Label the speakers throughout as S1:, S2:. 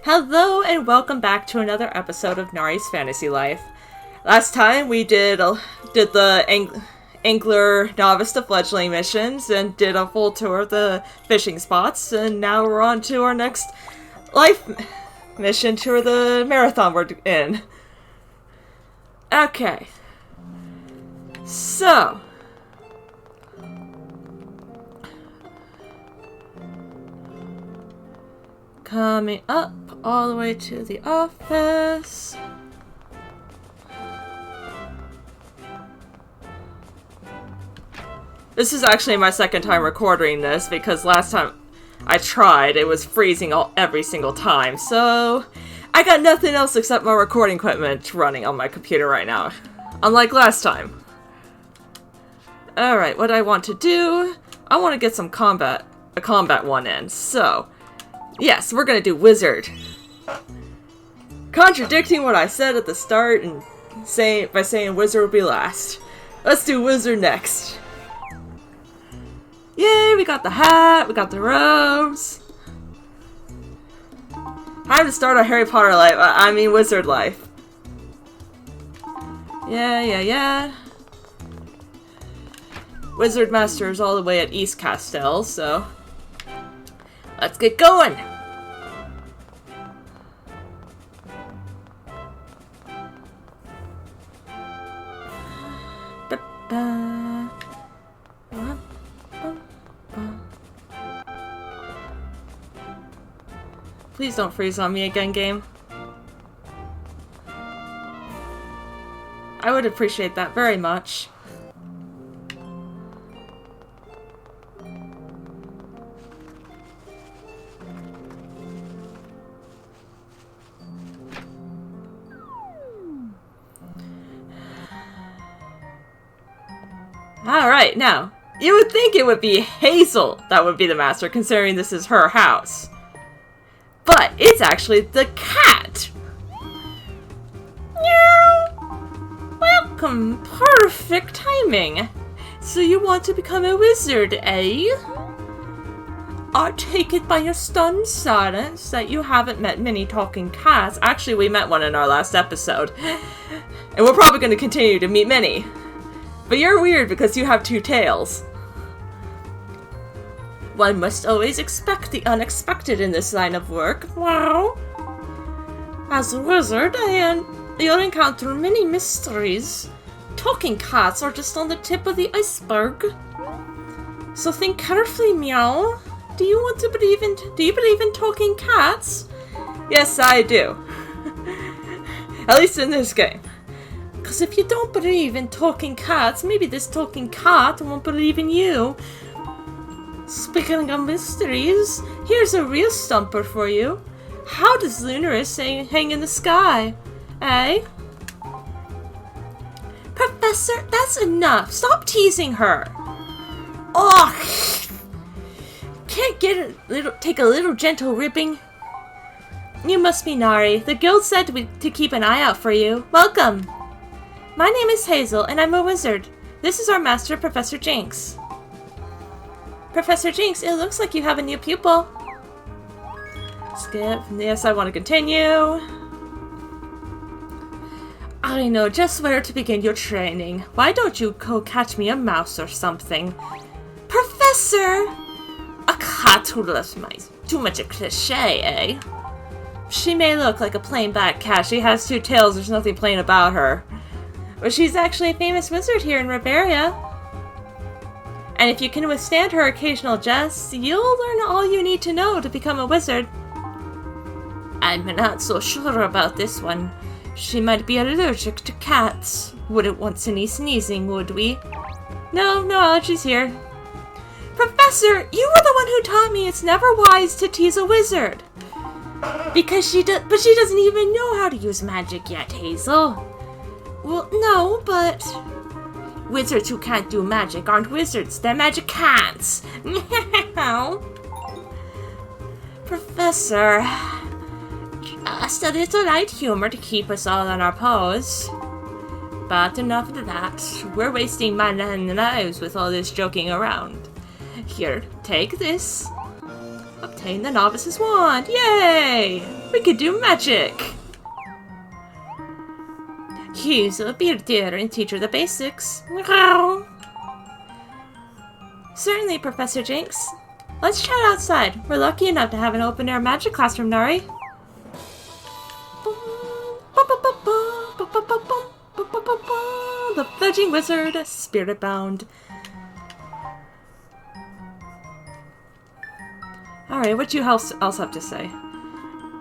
S1: Hello and welcome back to another episode of Nari's Fantasy Life. Last time we did the Angler Novice to Fledgling missions and did a full tour of the fishing spots, and now we're on to our next life mission tour, the marathon we're in. Okay. So, coming up all the way to the office. This is actually my second time recording this because last time I tried, it was freezing every single time. So I got nothing else except my recording equipment running on my computer right now. Unlike last time. Alright, what I want to do, I want to get some a combat one in. So, yes, we're gonna do wizard. Contradicting what I said at the start and by saying wizard will be last. Let's do wizard next. Yay, we got the hat, we got the robes. Time to start our Harry Potter life, I mean wizard life. Yeah. Wizard Master is all the way at East Castell, so let's get going! Please don't freeze on me again, game. I would appreciate that very much. Alright, now, you would think it would be Hazel that would be the master, considering this is her house. But it's actually the cat! Meow! Welcome! Perfect timing! So you want to become a wizard, eh? I take it by your stunned silence that you haven't met many talking cats. Actually, we met one in our last episode. And we're probably going to continue to meet many. But you're weird because you have two tails. One must always expect the unexpected in this line of work. Wow! As a wizard, you'll encounter many mysteries. Talking cats are just on the tip of the iceberg. So think carefully, Meow. Do you believe in talking cats? Yes, I do. At least in this game. Because if you don't believe in talking cats, maybe this talking cat won't believe in you. Speaking of mysteries, here's a real stumper for you. How does Lunaris hang in the sky? Eh? Professor, that's enough. Stop teasing her. Oh, can't take a little gentle ribbing? You must be Nari. The guild said to keep an eye out for you. Welcome. My name is Hazel, and I'm a wizard. This is our master, Professor Jinx. Professor Jinx, it looks like you have a new pupil. Skip. Yes, I want to continue. I know just where to begin your training. Why don't you go catch me a mouse or something? Professor! A cat who loves mice. Too much a cliche, eh? She may look like a plain black cat. She has two tails. There's nothing plain about her. But she's actually a famous wizard here in Riveria. And if you can withstand her occasional jests, you'll learn all you need to know to become a wizard. I'm not so sure about this one. She might be allergic to cats. Wouldn't want any sneezing, would we? No allergies here. Professor, you were the one who taught me it's never wise to tease a wizard. But she doesn't even know how to use magic yet, Hazel. Well, no, but wizards who can't do magic aren't wizards. They're magic cats. Professor, just a little light humor to keep us all on our toes. But enough of that. We're wasting my lives with all this joking around. Here, take this. obtain the Novice's wand. Yay! We could do magic! He's a bearder and teach her the basics. Certainly, Professor Jinx. Let's chat outside. We're lucky enough to have an open-air magic classroom, Nari. The Fledgling Wizard, spirit bound. Alright, what do you else have to say?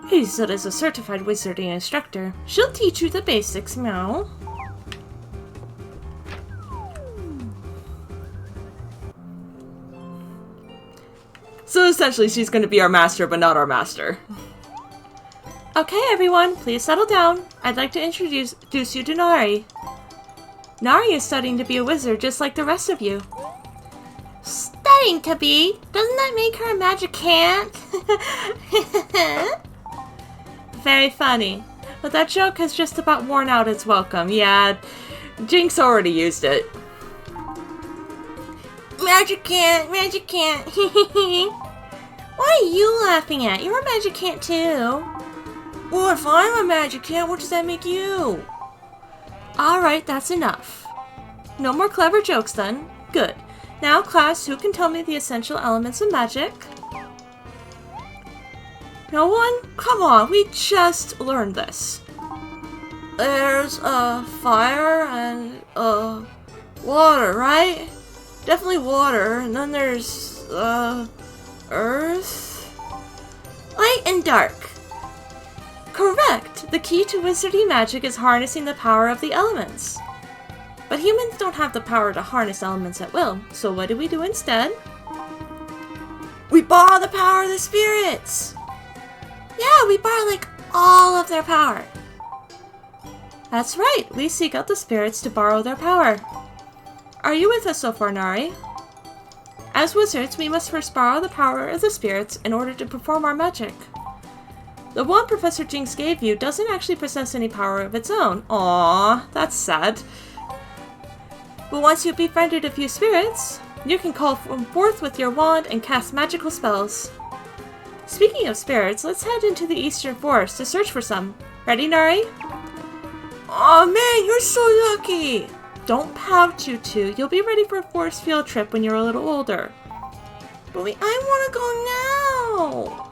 S1: Hazel is a certified wizarding instructor. She'll teach you the basics, meow. So essentially, she's going to be our master, but not our master. Okay, everyone, please settle down. I'd like to introduce you to Nari. Nari is studying to be a wizard just like the rest of you. Studying to be? Doesn't that make her a magicant? Very funny. But that joke has just about worn out its welcome. Yeah, Jinx already used it. Magicant, magicant. What are you laughing at? You're a magicant too. Well, if I'm a magicant, what does that make you? Alright, that's enough. No more clever jokes then. Good. Now, class, who can tell me the essential elements of magic? No one? Come on, we just learned this. There's, fire and, water, right? Definitely water, and then there's, earth? Light and dark. Correct! The key to wizarding magic is harnessing the power of the elements. But humans don't have the power to harness elements at will, so what do we do instead? We borrow the power of the spirits! Yeah, we borrow, like, all of their power. That's right, we seek out the spirits to borrow their power. Are you with us so far, Nari? As wizards, we must first borrow the power of the spirits in order to perform our magic. The wand Professor Jinx gave you doesn't actually possess any power of its own. Aww, that's sad. But once you've befriended a few spirits, you can call forth with your wand and cast magical spells. Speaking of spirits, let's head into the Eastern Forest to search for some. Ready, Nari? Aw man, you're so lucky! Don't pout, you two. You'll be ready for a forest field trip when you're a little older. But I want to go now!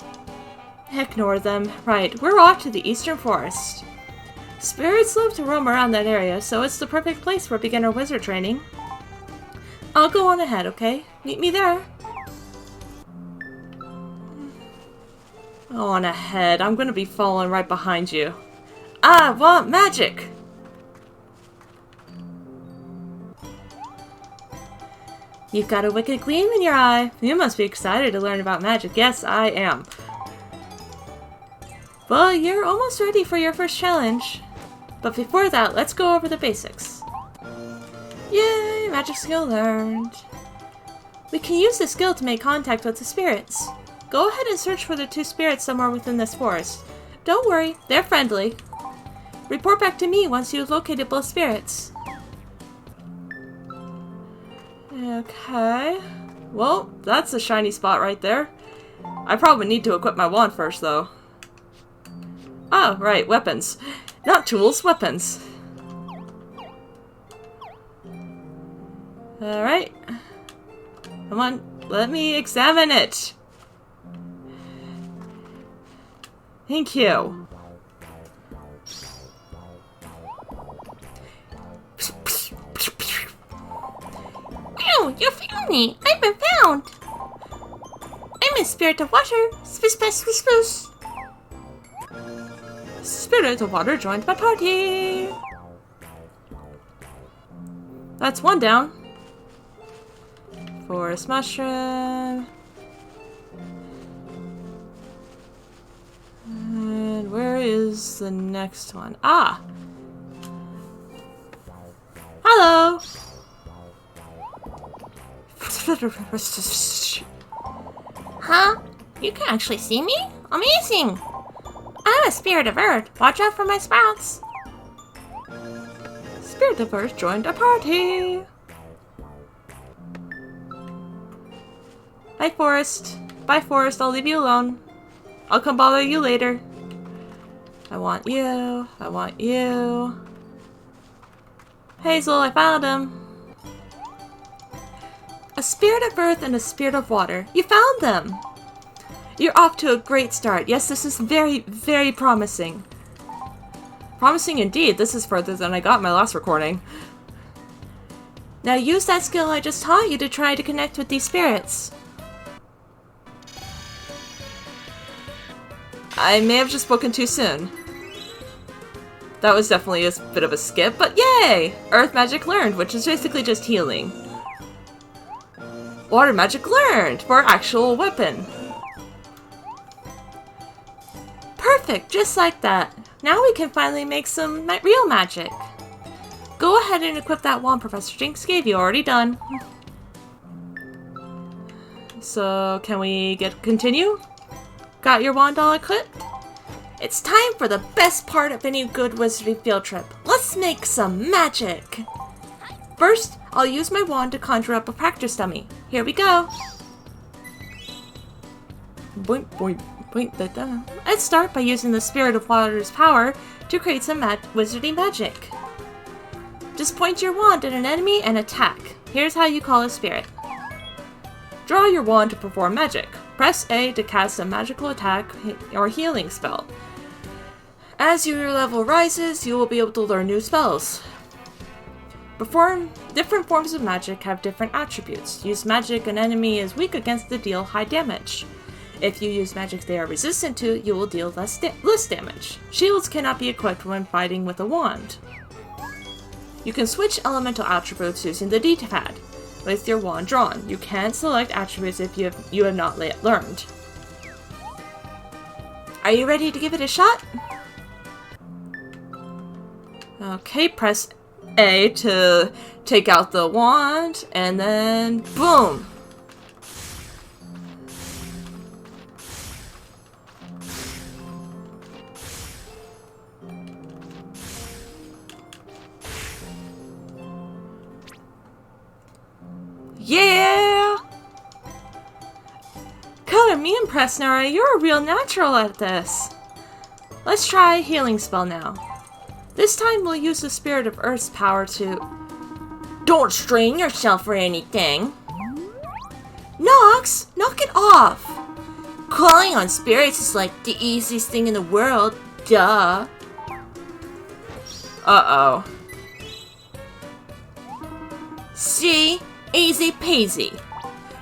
S1: Ignore them. Right, we're off to the Eastern Forest. Spirits love to roam around that area, so it's the perfect place for beginner wizard training. I'll go on ahead, okay? Meet me there. On ahead. I'm gonna be following right behind you. I want magic! You've got a wicked gleam in your eye. You must be excited to learn about magic. Yes, I am. Well, you're almost ready for your first challenge. But before that, let's go over the basics. Yay! Magic skill learned. We can use this skill to make contact with the spirits. Go ahead and search for the two spirits somewhere within this forest. Don't worry, they're friendly. Report back to me once you've located both spirits. Okay. Well, that's a shiny spot right there. I probably need to equip my wand first, though. Oh, right, weapons. Not tools, weapons. Alright. Come on, let me examine it. Thank you. Wow, you found me! I've been found! I'm a spirit of water. Spruce, spruce, spruce, spruce. Spirit of water joined my party. That's one down. Forest mushroom. And where is the next one? Ah! Hello! Huh? You can actually see me? Amazing! I'm a spirit of earth. Watch out for my sprouts. Spirit of earth joined a party. Bye, forest. Bye. Goodbye, Forest. I'll leave you alone. I'll come bother you later. I want you. I want you. Hazel, I found him. A spirit of earth and a spirit of water. You found them! You're off to a great start. Yes, this is very, very promising. Promising indeed. This is further than I got in my last recording. Now use that skill I just taught you to try to connect with these spirits. I may have just spoken too soon. That was definitely a bit of a skip, but yay! Earth magic learned, which is basically just healing. Water magic learned for actual weapon. Perfect, just like that. Now we can finally make some real magic. Go ahead and equip that wand Professor Jinx gave you. Already done. So, can we continue? Got your wand all equipped? It's time for the best part of any good wizarding field trip. Let's make some magic! First, I'll use my wand to conjure up a practice dummy. Here we go! Boink, boink, boink, da, da. Let's start by using the Spirit of Water's power to create some wizarding magic. Just point your wand at an enemy and attack. Here's how you call a spirit. Draw your wand to perform magic. Press A to cast a magical attack or healing spell. As your level rises, you will be able to learn new spells. Different forms of magic have different attributes. Use magic an enemy is weak against to deal high damage. If you use magic they are resistant to, you will deal less damage. Shields cannot be equipped when fighting with a wand. You can switch elemental attributes using the D-pad. With your wand drawn, you can select attributes if you have not yet learned. Are you ready to give it a shot? Okay, press A to take out the wand, and then boom! Yeah! Color me impressed, Nari. You're a real natural at this. Let's try a healing spell now. This time we'll use the Spirit of Earth's power to... Don't strain yourself or anything. Nox, knock it off. Calling on spirits is like the easiest thing in the world. Duh. Uh-oh. See? Easy peasy.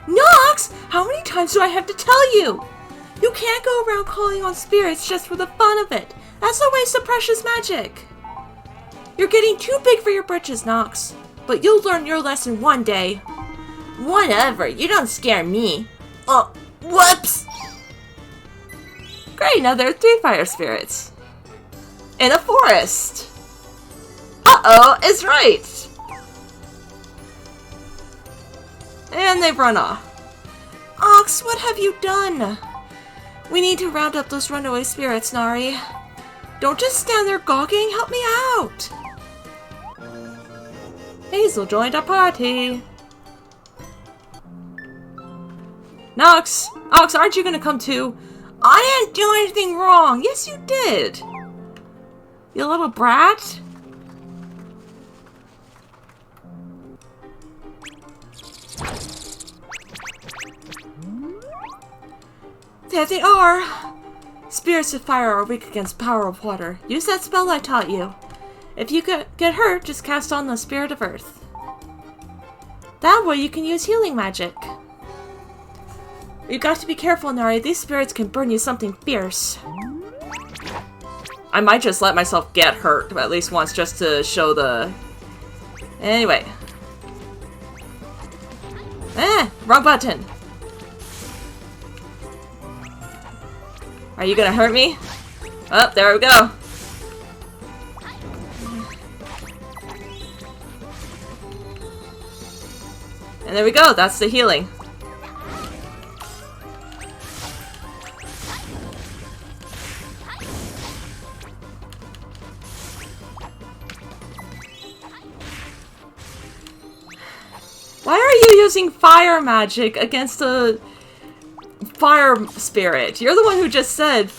S1: Nox! How many times do I have to tell you? You can't go around calling on spirits just for the fun of it. That's a waste of precious magic. You're getting too big for your britches, Nox. But you'll learn your lesson one day. Whatever, you don't scare me. Oh, whoops! Great, now there are 3 fire spirits. In a forest. Uh-oh, it's right. And they've run off. Ox, what have you done? We need to round up those runaway spirits, Nari. Don't just stand there gawking, help me out! Hazel joined our party. Nox! Ox, aren't you gonna come too? I didn't do anything wrong! Yes, you did! You little brat! There they are! Spirits of fire are weak against power of water. Use that spell I taught you. If you get hurt, just cast on the Spirit of Earth. That way you can use healing magic. You've got to be careful, Nari. These spirits can burn you something fierce. I might just let myself get hurt at least once just to show the... Anyway. Wrong button. Are you gonna hurt me? Oh, there we go. And there we go, that's the healing. Why are you using fire magic against a fire spirit. You're the one who just said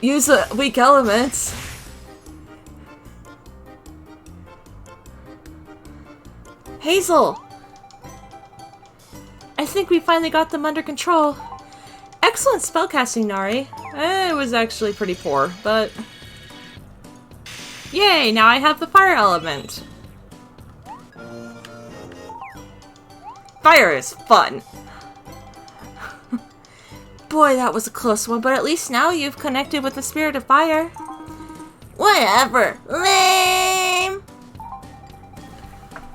S1: use weak elements. Hazel! I think we finally got them under control. Excellent spellcasting, Nari. It was actually pretty poor, but... Yay, now I have the fire element. Fire is fun. Boy, that was a close one, but at least now you've connected with the spirit of fire. Whatever. Lame!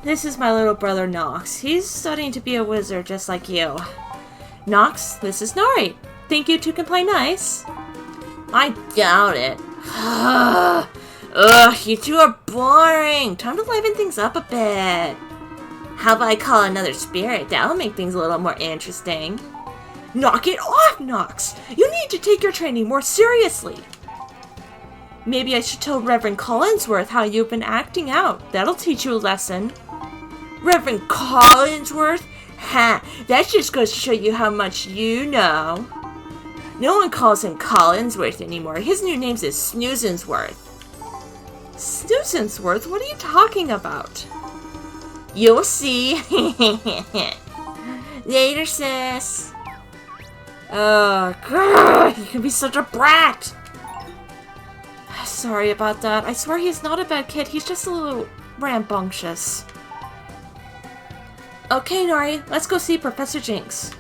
S1: This is my little brother, Nox. He's studying to be a wizard just like you. Nox, this is Nari. Think you two can play nice? I doubt it. Ugh, you two are boring. Time to liven things up a bit. How about I call another spirit? That'll make things a little more interesting. Knock it off, Nox! You need to take your training more seriously. Maybe I should tell Reverend Collinsworth how you've been acting out. That'll teach you a lesson. Reverend Collinsworth? Ha! That's just going to show you how much you know. No one calls him Collinsworth anymore. His new name is Snoozensworth. Snoozensworth? What are you talking about? You'll see. Later, sis. Oh, God, you can be such a brat. Sorry about that. I swear he's not a bad kid. He's just a little rambunctious. Okay, Nari, let's go see Professor Jinx.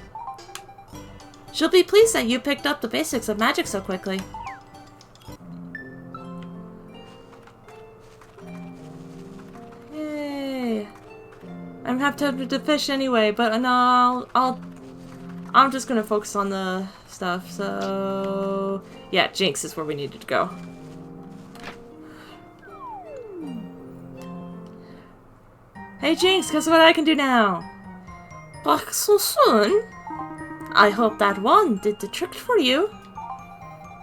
S1: She'll be pleased that you picked up the basics of magic so quickly. Yay. I'm half tempted to fish anyway, but no, I'm just gonna focus on the stuff, so... Yeah, Jinx is where we needed to go. Hey Jinx, guess what I can do now? Back so soon? I hope that wand did the trick for you.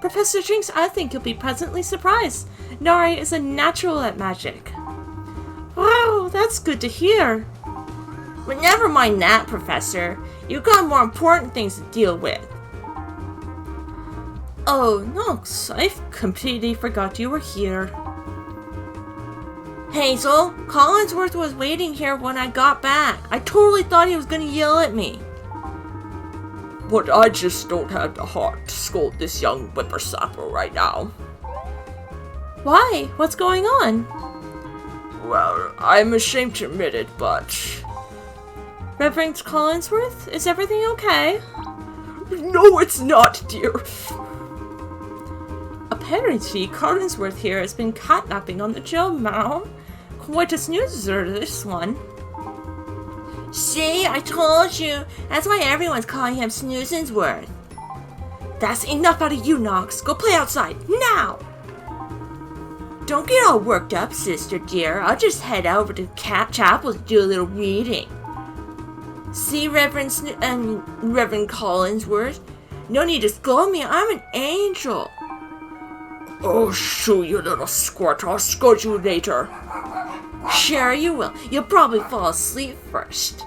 S1: Professor Jinx, I think you'll be pleasantly surprised. Nari is a natural at magic. Wow, that's good to hear. But never mind that, Professor. You've got more important things to deal with. Oh, Nox, I completely forgot you were here. Hazel, Collinsworth was waiting here when I got back. I totally thought he was going to yell at me. But I just don't have the heart to scold this young whippersnapper right now. Why? What's going on? Well, I'm ashamed to admit it, but... Reverend Collinsworth, is everything okay? No, it's not, dear. Apparently, Collinsworth here has been catnapping on the job now. Quite a snoozer, this one. See, I told you. That's why everyone's calling him Snoozensworth. That's enough out of you, Nox. Go play outside, now! Don't get all worked up, sister dear. I'll just head over to Chapel to do a little reading. See, Reverend Collinsworth? No need to scold me. I'm an angel. Oh, shoo, you little squirt. I'll scold you later. Sure you will. You'll probably fall asleep first.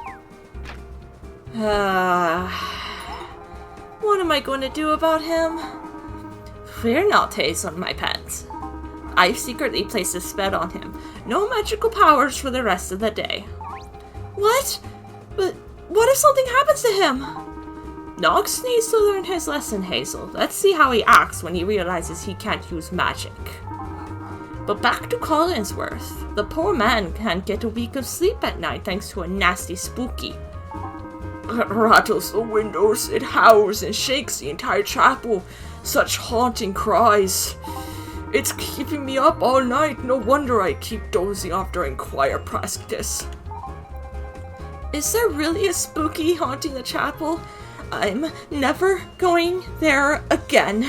S1: What am I going to do about him? Fear not, Hazel, my pet. I've secretly placed a spell on him. No magical powers for the rest of the day. What? But what if something happens to him? Nox needs to learn his lesson, Hazel. Let's see how he acts when he realizes he can't use magic. But back to Collinsworth. The poor man can't get a week of sleep at night thanks to a nasty spooky. It rattles the windows, it howls and shakes the entire chapel. Such haunting cries. It's keeping me up all night. No wonder I keep dozing off during choir practice. Is there really a spooky haunting the chapel? I'm never going there again.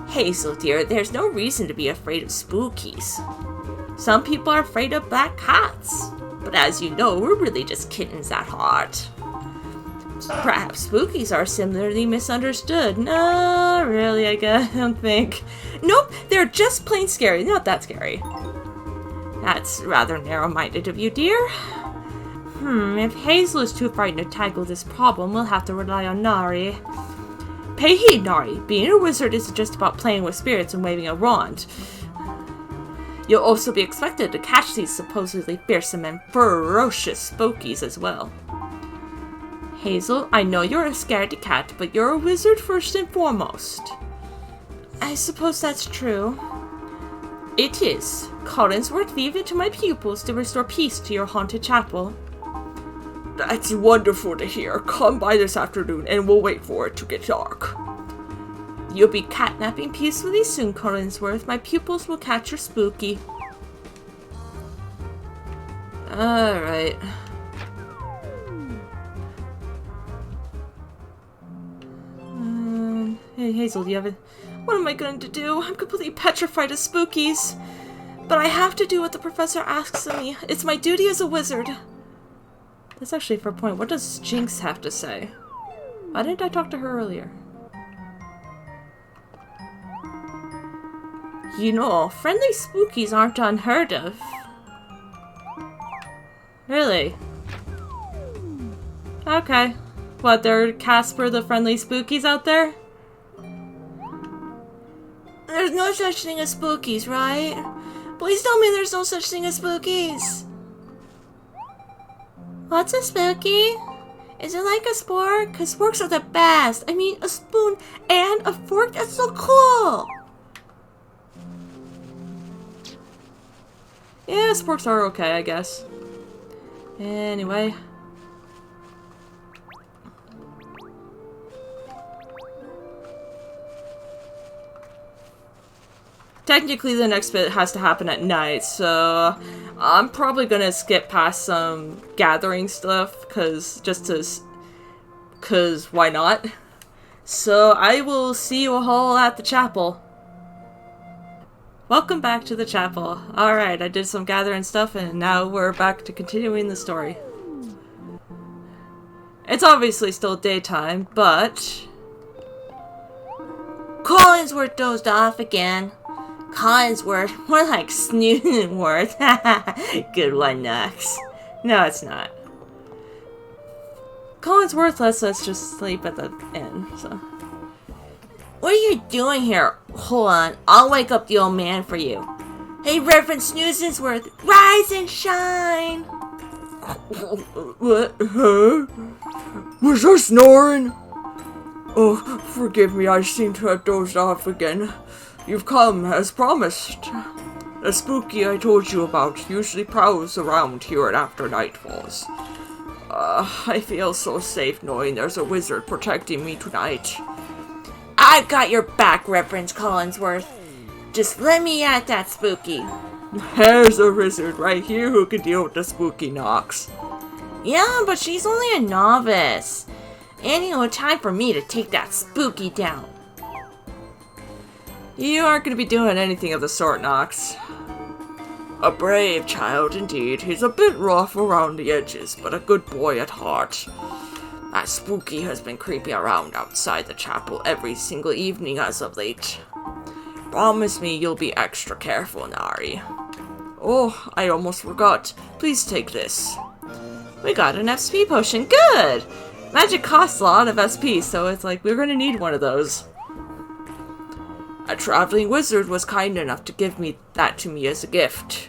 S1: Hazel, dear, there's no reason to be afraid of spookies. Some people are afraid of black cats. But as you know, we're really just kittens at heart. Perhaps spookies are similarly misunderstood. No, really, I don't think. Nope, they're just plain scary. Not that scary. That's rather narrow-minded of you, dear. If Hazel is too frightened to tackle this problem, we'll have to rely on Nari. Pay heed, Nari. Being a wizard isn't just about playing with spirits and waving a wand. You'll also be expected to catch these supposedly fearsome and ferocious spokies as well. Hazel, I know you're a scaredy cat, but you're a wizard first and foremost. I suppose that's true. It is. Collinsworth, leave it to my pupils to restore peace to your haunted chapel. That's wonderful to hear. Come by this afternoon and we'll wait for it to get dark. You'll be catnapping peacefully soon, Collinsworth. My pupils will catch your spooky. Alright. Hey Hazel, do you have a... What am I going to do? I'm completely petrified of spookies. But I have to do what the professor asks of me. It's my duty as a wizard. That's actually a fair point. What does Jinx have to say? Why didn't I talk to her earlier? You know, friendly spookies aren't unheard of. Really? Okay. What, there are Casper the friendly spookies out there? There's no such thing as spookies, right? Please tell me there's no such thing as spookies. What's a spooky? Is it like a spork? Cause sporks are the best. I mean, a spoon and a fork, that's so cool. Yeah, sporks are okay, I guess. Anyway. Technically, the next bit has to happen at night, so I'm probably gonna skip past some gathering stuff, cause why not? So I will see you all at the chapel. Welcome back to the chapel. Alright, I did some gathering stuff, and now we're back to continuing the story. It's obviously still daytime, but... Collinsworth dozed off again. Collinsworth, more like Snoozenworth. Good one, Knox. No, it's not. Collinsworth lets us just sleep at the inn, so. What are you doing here? Hold on, I'll wake up the old man for you. Hey, Reverend Snoozensworth, rise and shine!
S2: What? Huh? Was I snoring? Oh, forgive me, I seem to have dozed off again. You've come, as promised. The spooky I told you about usually prowls around here after night falls. I feel so safe knowing there's a wizard protecting me tonight.
S1: I've got your back, Reverend Collinsworth. Just let me at that spooky.
S2: There's a wizard right here who can deal with the spooky Knox.
S1: Yeah, but she's only a novice. Ain't no time for me to take that spooky down.
S2: You aren't going to be doing anything of the sort, Knox. A brave child indeed. He's a bit rough around the edges, but a good boy at heart. That spooky has been creeping around outside the chapel every single evening as of late. Promise me you'll be extra careful, Nari. Oh, I almost forgot. Please take this.
S1: We got an SP potion. Good! Magic costs a lot of SP, so it's like we're gonna need one of those.
S2: A traveling wizard was kind enough to give me that to me as a gift.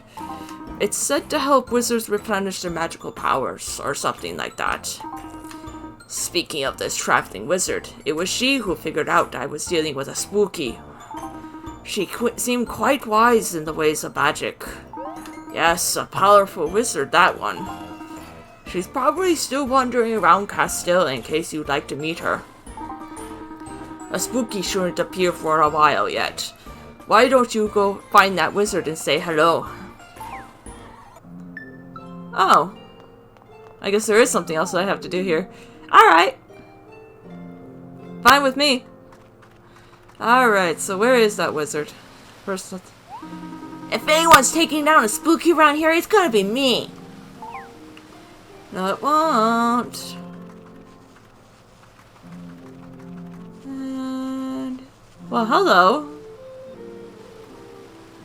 S2: It's said to help wizards replenish their magical powers, or something like that. Speaking of this traveling wizard, it was she who figured out I was dealing with a spooky. She seemed quite wise in the ways of magic. Yes, a powerful wizard, that one. She's probably still wandering around Castile in case you'd like to meet her. A spooky shouldn't appear for a while yet. Why don't you go find that wizard and say hello?
S1: Oh. I guess there is something else I have to do here. Alright. Fine with me. Alright, so where is that wizard? First, let's... If anyone's taking down a spooky around here, it's gonna be me. No, it won't. And... Well, hello.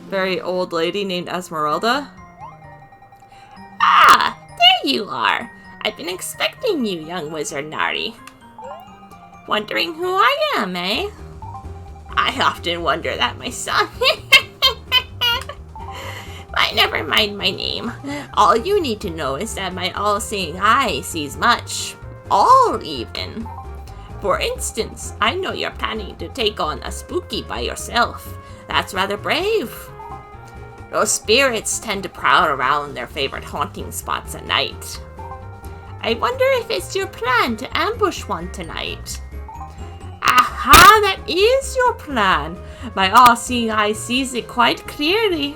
S1: Very old lady named Esmeralda.
S3: Ah, there you are.
S1: I've been expecting you, young wizard Nari. Wondering who I am, eh? I often wonder that myself. But never mind my name. All you need to know is that my all-seeing eye sees much. All even. For instance, I know you're planning to take on a spooky by yourself. That's rather brave. Those spirits tend to prowl around their favorite haunting spots at night. I wonder if it's your plan to ambush one tonight. Aha, that is your plan. My all-seeing eye sees it quite clearly.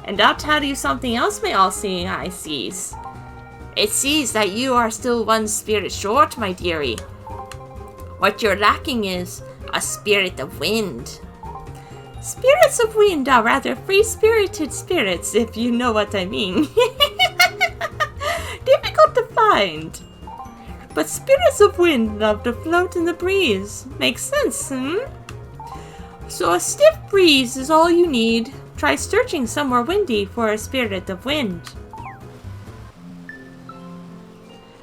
S1: And I'll tell you something else my all-seeing eye sees. It sees that you are still one spirit short, my dearie. What you're lacking is a spirit of wind. Spirits of wind are rather free-spirited spirits, if you know what I mean. Difficult to find. But spirits of wind love to float in the breeze. Makes sense, So a stiff breeze is all you need. Try searching somewhere windy for a spirit of wind.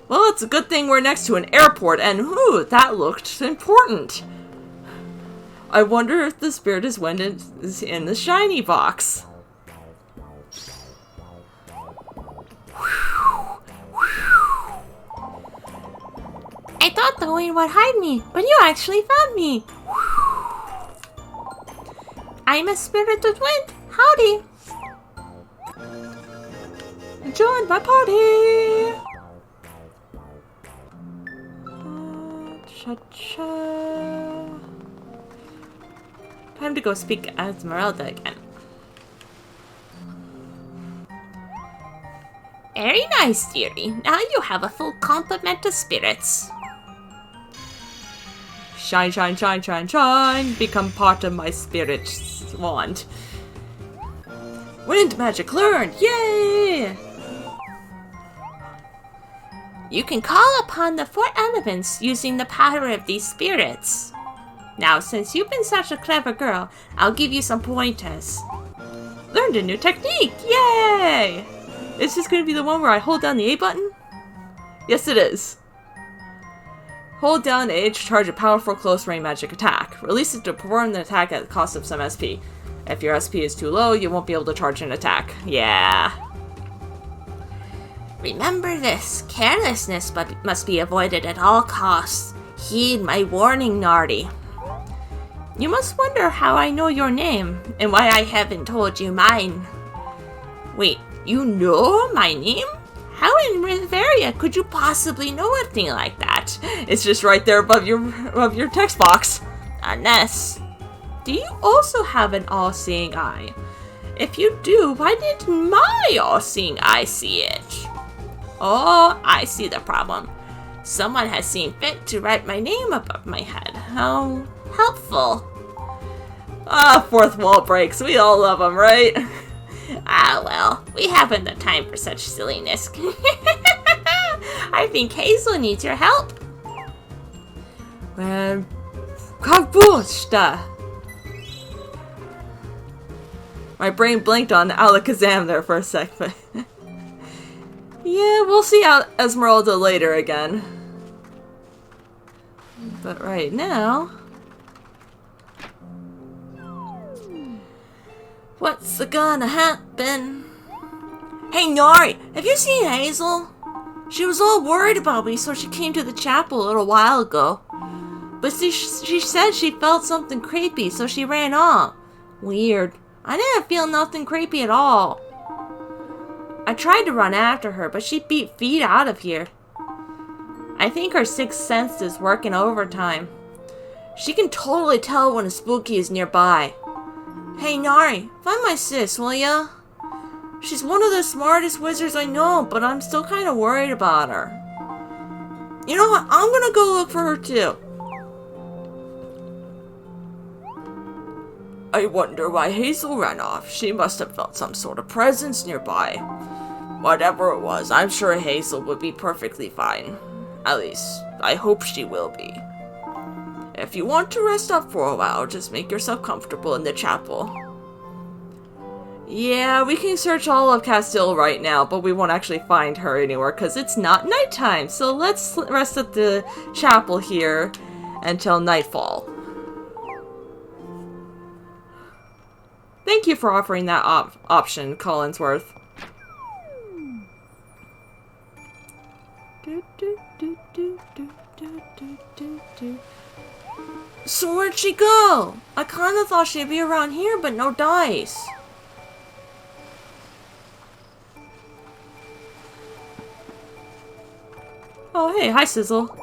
S2: Well, it's a good thing we're next to an airport, and that looked important. I wonder if the spirit of wind is in the shiny box.
S1: I thought the wind would hide me, but you actually found me. I'm a spirit of wind. Howdy.
S2: Join my party. Time to go speak to Esmeralda again.
S1: Very nice, dearie. Now you have a full complement of spirits.
S2: Shine, shine, shine, shine, shine. Become part of my spirit wand. Wind magic learned. Yay!
S1: You can call upon the 4 elements using the power of these spirits. Now, since you've been such a clever girl, I'll give you some pointers.
S2: Learned a new technique. Yay! Is this going to be the one where I hold down the A button? Yes, it is. Hold down A to charge a powerful close-range magic attack. Release it to perform the attack at the cost of some SP. If your SP is too low, you won't be able to charge an attack. Yeah.
S1: Remember this. Carelessness must be avoided at all costs. Heed my warning, Nari. You must wonder how I know your name, and why I haven't told you mine. Wait, you know my name? How in Riveria could you possibly know a thing like that?
S2: It's just right there above your text box.
S1: Unless...
S2: Do you also have an all-seeing eye? If you do, why didn't my all-seeing eye see it?
S1: Oh, I see the problem. Someone has seen fit to write my name above my head. How helpful.
S2: Fourth wall breaks. We all love them, right?
S1: Well, we haven't the time for such silliness. I think Hazel needs your help.
S2: Kabushta. My brain blinked on Alakazam there for a sec, but... yeah, we'll see Esmeralda later again. But right now...
S1: what's gonna happen? Hey, Nari, have you seen Hazel? She was all worried about me, so she came to the chapel a little while ago. But she said she felt something creepy, so she ran off. Weird. I didn't feel nothing creepy at all. I tried to run after her, but she beat feet out of here. I think her sixth sense is working overtime. She can totally tell when a spooky is nearby. Hey, Nari, find my sis, will ya? She's one of the smartest wizards I know, but I'm still kind of worried about her. You know what? I'm gonna go look for her too.
S2: I wonder why Hazel ran off. She must have felt some sort of presence nearby. Whatever it was, I'm sure Hazel would be perfectly fine. At least, I hope she will be. If you want to rest up for a while, just make yourself comfortable in the chapel. Yeah, we can search all of Castile right now, but we won't actually find her anywhere because it's not nighttime. So let's rest at the chapel here until nightfall. Thank you for offering that option, Collinsworth. So where'd she go? I kinda thought she'd be around here, but no dice. Oh hey, hi Sizzle.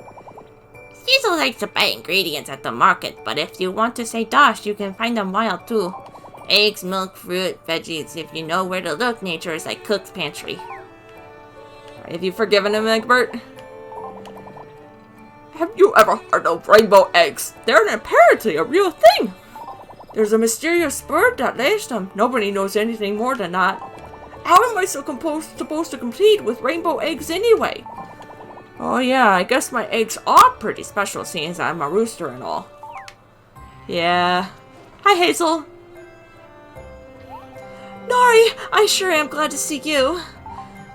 S1: Sizzle likes to buy ingredients at the market, but if you want to say dosh, you can find them wild too. Eggs, milk, fruit, veggies. If you know where to look, nature is like Cook's pantry.
S2: Have you forgiven him, Egbert? Have you ever heard of rainbow eggs? They're apparently a real thing. There's a mysterious bird that lays them. Nobody knows anything more than that. How am I supposed to compete with rainbow eggs anyway? Oh yeah, I guess my eggs are pretty special seeing as I'm a rooster and all. Yeah. Hi Hazel.
S1: Nari, I sure am glad to see you.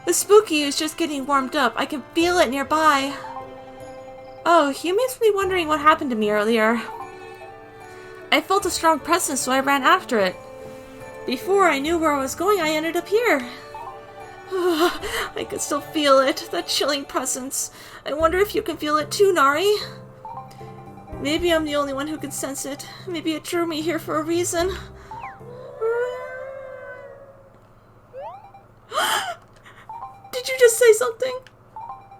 S1: The spooky is just getting warmed up. I can feel it nearby. Oh, you must be wondering what happened to me earlier. I felt a strong presence, so I ran after it. Before I knew where I was going, I ended up here. I could still feel it, that chilling presence. I wonder if you can feel it too, Nari. Maybe I'm the only one who can sense it. Maybe it drew me here for a reason. Did you just say something?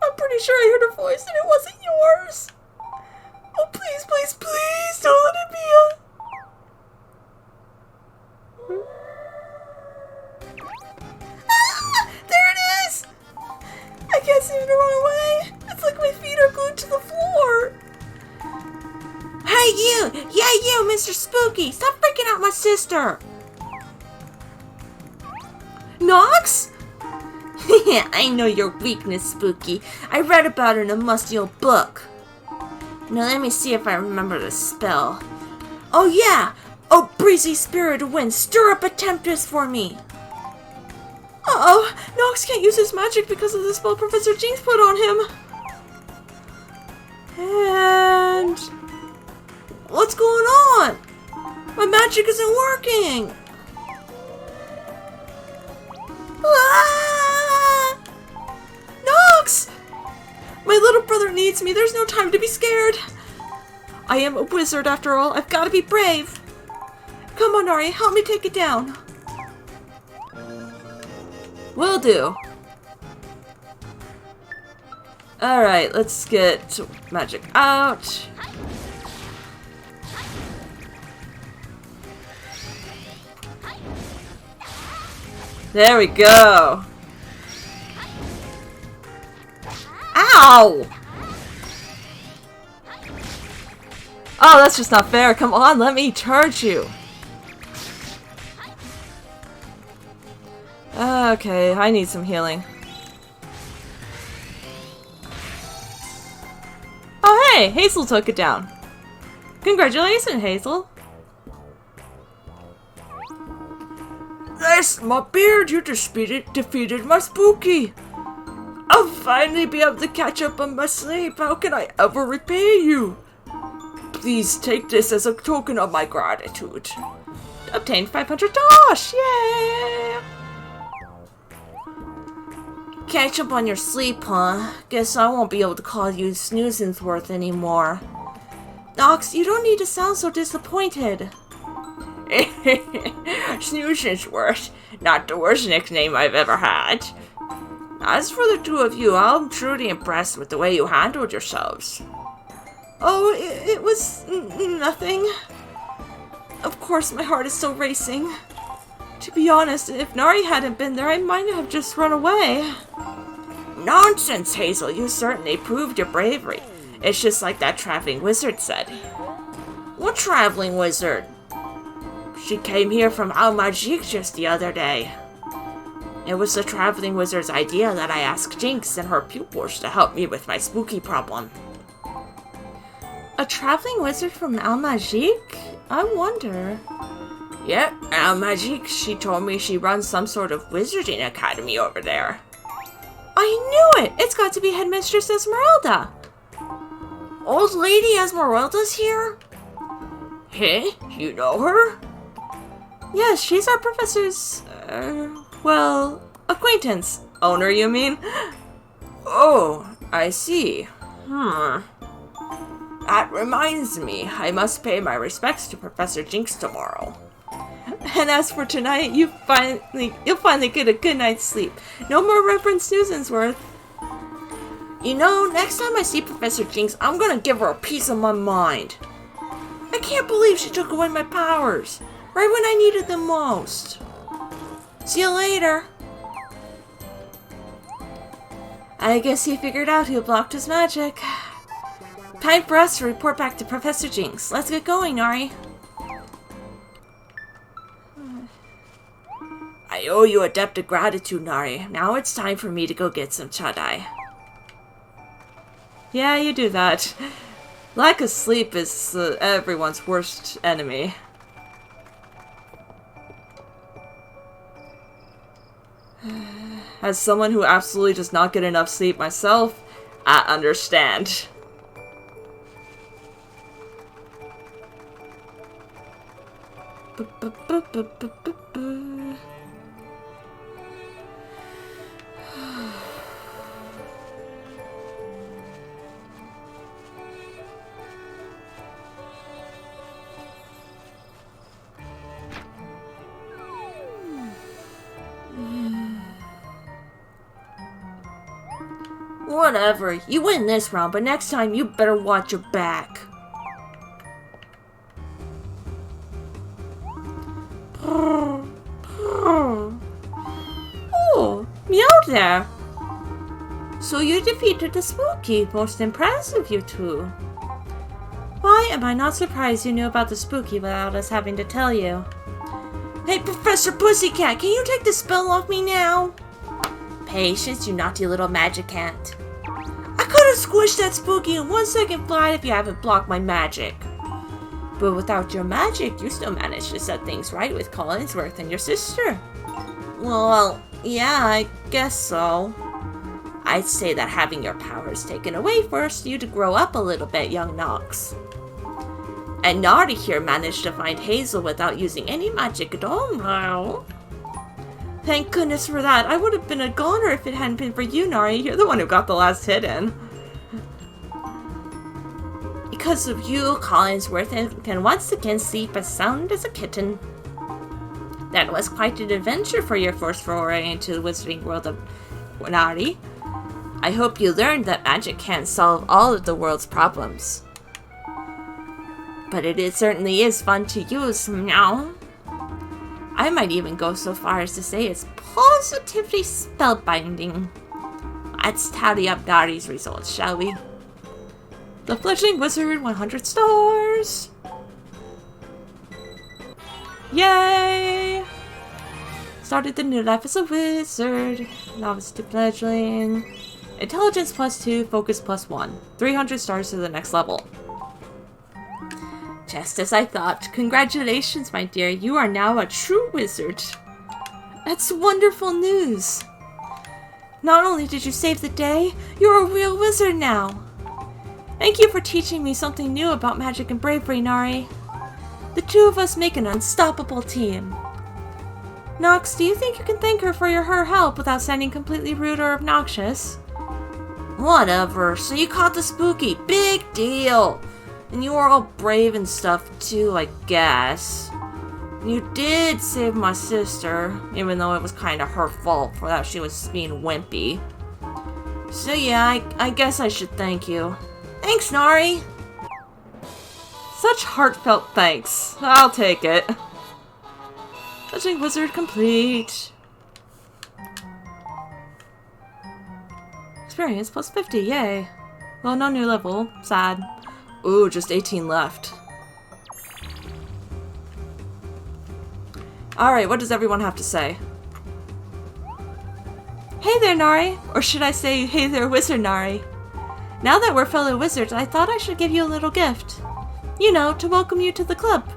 S1: I'm pretty sure I heard a voice and it wasn't yours. Oh, please, please, please don't let it be there it is! I can't seem to run away. It's like my feet are glued to the floor. Hey, you! Yeah, you, Mr. Spooky! Stop freaking out my sister! Nox? I know your weakness, Spooky. I read about it in a musty old book. Now let me see if I remember the spell. Oh yeah! Oh, breezy spirit of wind, stir up a tempest for me! Uh-oh! Nox can't use his magic because of the spell Professor Jinx put on him! And... what's going on? My magic isn't working! Ah! Nox! My little brother needs me. There's no time to be scared. I am a wizard after all. I've got to be brave. Come on, Nari. Help me take it down.
S2: Will do. Alright, let's get magic out. There we go. Ow! Oh, that's just not fair. Come on, let me charge you. Okay, I need some healing. Oh, hey! Hazel took it down. Congratulations, Hazel. Yes, my beard, you defeated my Spooky. I'll finally be able to catch up on my sleep. How can I ever repay you? Please take this as a token of my gratitude. Obtained $500. Yay!
S1: Catch up on your sleep, huh? Guess I won't be able to call you Snoozensworth anymore. Nox, you don't need to sound so disappointed.
S2: Snoozensworth, not the worst nickname I've ever had. As for the two of you, I'm truly impressed with the way you handled yourselves.
S1: Oh, it was nothing. Of course, my heart is still racing. To be honest, if Nari hadn't been there, I might have just run away.
S2: Nonsense, Hazel. You certainly proved your bravery. It's just like that traveling wizard said. What traveling wizard? She came here from Al Magique just the other day. It was the traveling wizard's idea that I ask Jinx and her pupils to help me with my spooky problem.
S1: A traveling wizard from Al Magique? I wonder.
S2: Yep, Magique, she told me she runs some sort of wizarding academy over there.
S1: I knew it! It's got to be Headmistress Esmeralda!
S2: Old Lady Esmeralda's here? Hey, you know her?
S1: Yes, she's our professor's, acquaintance. Owner, you mean?
S2: Oh, I see. That reminds me, I must pay my respects to Professor Jinx tomorrow.
S1: And as for tonight, you'll finally get a good night's sleep. No more Reverend Susansworth.
S2: You know, next time I see Professor Jinx, I'm gonna give her a piece of my mind. I can't believe she took away my powers, right when I needed them most. See you later.
S1: I guess he figured out who blocked his magic. Time for us to report back to Professor Jinx. Let's get going, Nari.
S2: I owe you a debt of gratitude, Nari. Now it's time for me to go get some Chadai.
S1: Yeah, you do that. Lack of sleep is everyone's worst enemy. As someone who absolutely does not get enough sleep myself, I understand.
S2: Whatever, you win this round, but next time you better watch your back.
S1: Oh, meow there. So you defeated the Spooky. Most impressive, you two. Why am I not surprised you knew about the Spooky without us having to tell you?
S2: Hey, Professor Pussycat, can you take the spell off me now?
S1: Patience, you naughty little magic ant.
S2: I could have squished that Spooky in 1 second flat if you haven't blocked my magic.
S1: But without your magic, you still managed to set things right with Collinsworth and your sister.
S2: Well, yeah, I guess so.
S1: I'd say that having your powers taken away forced you to grow up a little bit, young Nox. And Nari here managed to find Hazel without using any magic at all now. Thank goodness for that. I would have been a goner if it hadn't been for you, Nari. You're the one who got the last hit in. Because of you, Collinsworth can once again sleep as sound as a kitten. That was quite an adventure for your first foray into the wizarding world of Nari. I hope you learned that magic can't solve all of the world's problems. But it certainly is fun to use now. I might even go so far as to say it's positively spellbinding. Let's tally up Nari's results, shall we? The Fledgling Wizard, 100 stars! Yay! Started the new life as a wizard. Novice to Fledgling. Intelligence +2, focus +1. 300 stars to the next level. Just as I thought. Congratulations, my dear. You are now a true wizard. That's wonderful news. Not only did you save the day, you're a real wizard now. Thank you for teaching me something new about magic and bravery, Nari. The two of us make an unstoppable team. Nox, do you think you can thank her for her help without sounding completely rude or obnoxious?
S2: Whatever, so you caught the Spooky. Big deal. And you were all brave and stuff too, I guess. You did save my sister, even though it was kind of her fault for that she was being wimpy. So yeah, I guess I should thank you. Thanks, Nari!
S1: Such heartfelt thanks. I'll take it. Fledgling Wizard complete. Experience +50, yay. Well, no new level. Sad. Ooh, just 18 left. Alright, what does everyone have to say? Hey there, Nari! Or should I say, hey there, Wizard Nari? Now that we're fellow wizards, I thought I should give you a little gift. You know, to welcome you to the club.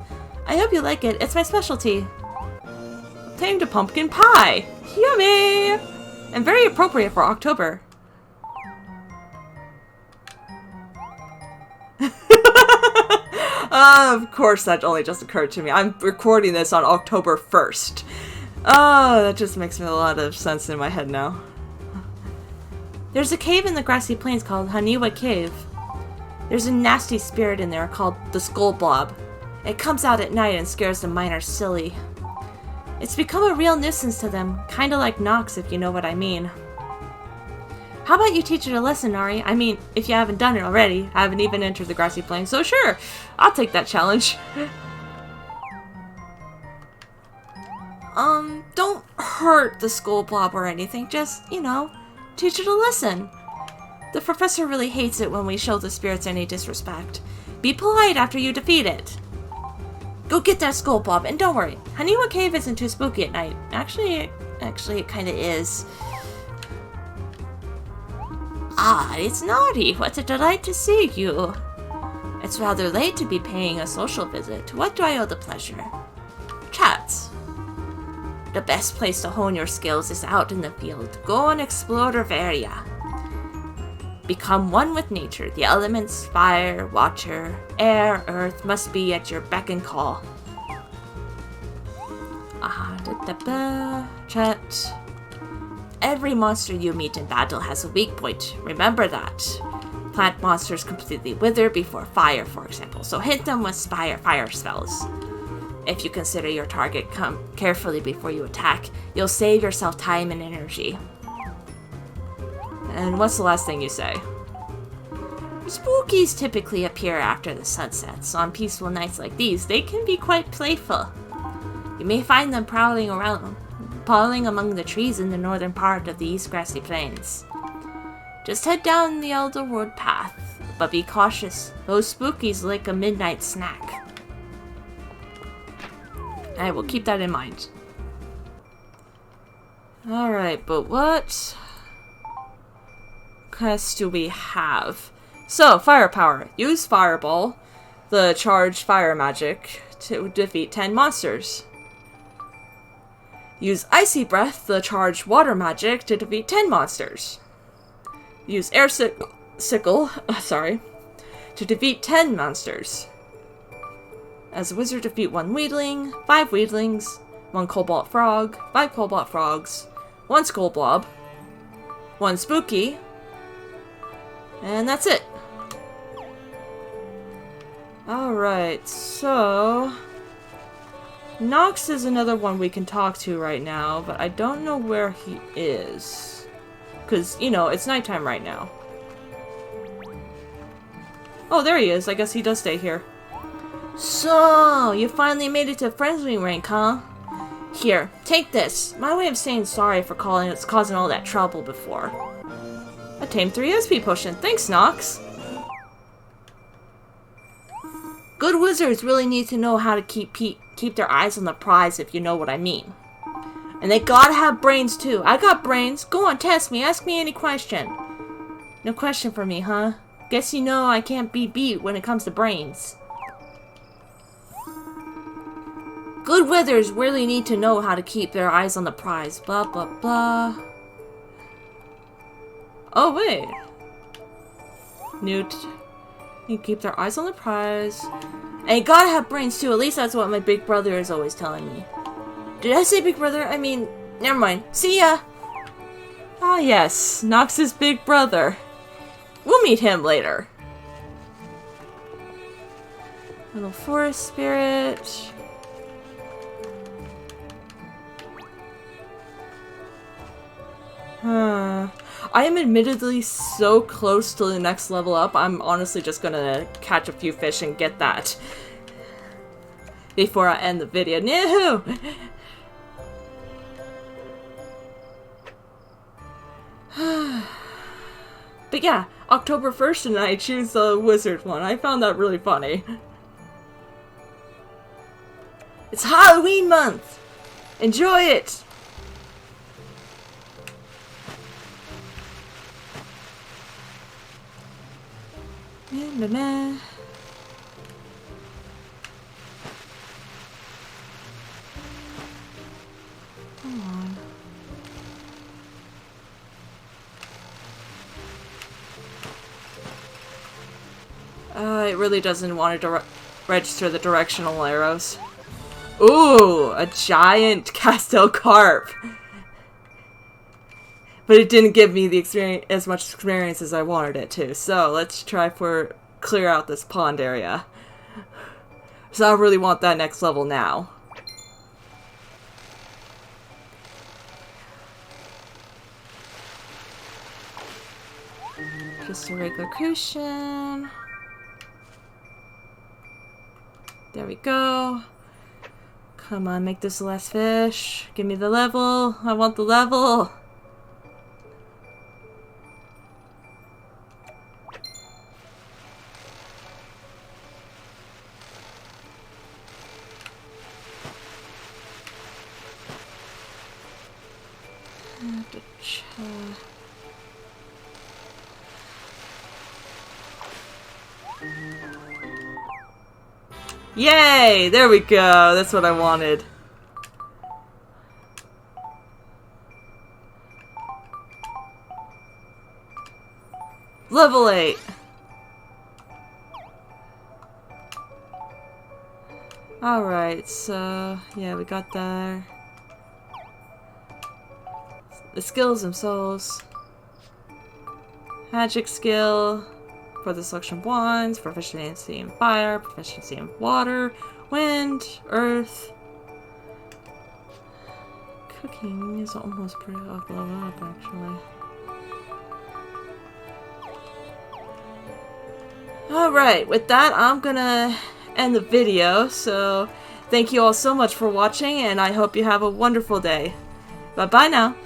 S1: I hope you like it. It's my specialty. Tamed a pumpkin pie. Yummy! And very appropriate for October. Of course, that only just occurred to me. I'm recording this on October 1st. Oh, that just makes a lot of sense in my head now. There's a cave in the grassy plains called Haniwa Cave. There's a nasty spirit in there called the Skull Blob. It comes out at night and scares the miners silly. It's become a real nuisance to them, kinda like Nox if you know what I mean. How about you teach it a lesson, Nari? I mean, if you haven't done it already, I haven't even entered the grassy plains, so sure, I'll take that challenge. Don't hurt the Skull Blob or anything, just, you know, teach it a lesson. The professor really hates it when we show the spirits any disrespect. Be polite after you defeat it. Go get that Skull Blob, and don't worry, Haniwa Cave isn't too spooky at night. Actually, it kinda is. Ah, it's Nari. What a delight to see you. It's rather late to be paying a social visit. What do I owe the pleasure? Chats. The best place to hone your skills is out in the field. Go and explore the area. Become one with nature. The elements, fire, water, air, earth must be at your beck and call. Chat. Every monster you meet in battle has a weak point. Remember that. Plant monsters completely wither before fire, for example, so hit them with fire spells. If you consider your target carefully before you attack, you'll save yourself time and energy. And what's the last thing you say? Spookies typically appear after the sun sets. On peaceful nights like these, they can be quite playful. You may find them prowling among the trees in the northern part of the East Grassy Plains. Just head down the Elderwood path, but be cautious. Those spookies like a midnight snack. I will keep that in mind. Alright, but what quest do we have? So, firepower. Use Fireball, the charged fire magic, to defeat 10 monsters. Use Icy Breath, the charged water magic, to defeat 10 monsters. Use Air Sickle, to defeat 10 monsters. As a wizard, defeat 1 Weedling, 5 Weedlings, 1 Cobalt Frog, 5 Cobalt Frogs, 1 Skull Blob, 1 Spooky, and that's it. Alright, so Nox is another one we can talk to right now, but I don't know where he is. Because, you know, it's nighttime right now. Oh, there he is. I guess he does stay here. So, you finally made it to Fledgling rank, huh? Here, take this. My way of saying sorry for causing all that trouble before. A Tame 3 SP potion. Thanks, Nox. Good wizards really need to know how to keep their eyes on the prize, if you know what I mean. And they gotta have brains, too. I got brains. Go on, test me. Ask me any question. No question for me, huh? Guess you know I can't be beat when it comes to brains. Good wizards really need to know how to keep their eyes on the prize. Blah, blah, blah. Oh, wait. Newt. You keep their eyes on the prize. And you gotta have brains, too. At least that's what my big brother is always telling me. Did I say big brother? I mean, never mind. See ya! Ah, yes. Nox's big brother. We'll meet him later. Little forest spirit. I am admittedly so close to the next level up, I'm honestly just gonna catch a few fish and get that before I end the video. No! But yeah, October 1st and I choose the wizard one. I found that really funny. It's Halloween month! Enjoy it!
S2: It really doesn't want to register the directional arrows. Ooh, a giant Castel carp. But it didn't give me the experience, as much experience as I wanted it to. So let's try for clear out this pond area. So I really want that next level now. Just a regular cushion. There we go. Come on, make this the last fish. Give me the level. I want the level. Yay! There we go. That's what I wanted. Level 8. Alright, so yeah, we got there. The skills themselves. Magic skill. For the selection of wands, proficiency in fire, proficiency in water, wind, earth. Cooking is almost pretty level up, actually. Alright, with that, I'm gonna end the video, so thank you all so much for watching, and I hope you have a wonderful day. Bye-bye now!